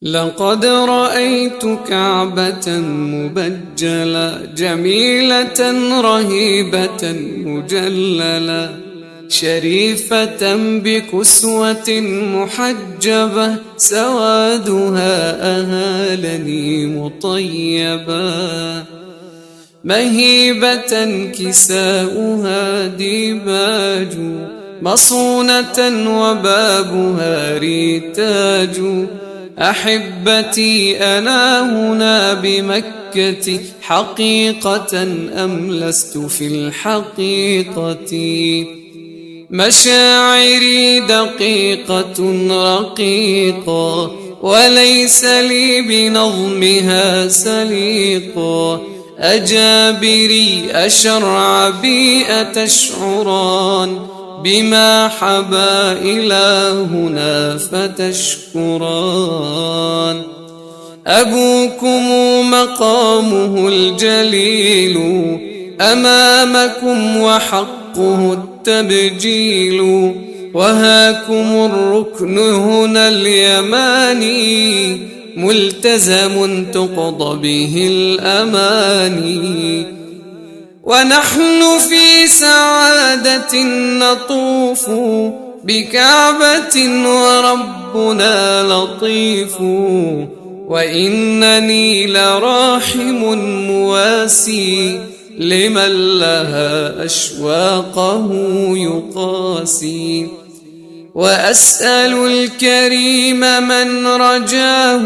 لقد رأيت كعبة مبجلة جميلة رهيبة مجللة شريفة بكسوة محجبة سوادها أهالني مطيبا مهيبة كساؤها ديباج مصونة وبابها ريتاج أحبتي أنا هنا بمكة حقيقة أم لست في الحقيقة مشاعري دقيقة رقيقة وليس لي بنظمها سليقا أجابري أشرع بي أتشعران بما حبا إلهنا فتشكران أبوكم مقامه الجليل أمامكم وحقه التبجيل وهاكم الركن هنا اليماني ملتزم تقضى به الأماني ونحن في سعادة نطوف بكعبة وربنا لطيف وإنني لراحم مواسي لمن لها أشواقه يقاسي وأسأل الكريم من رجاه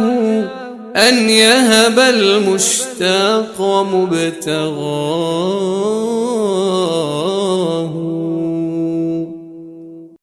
أن يهب المشتاق مبتغاه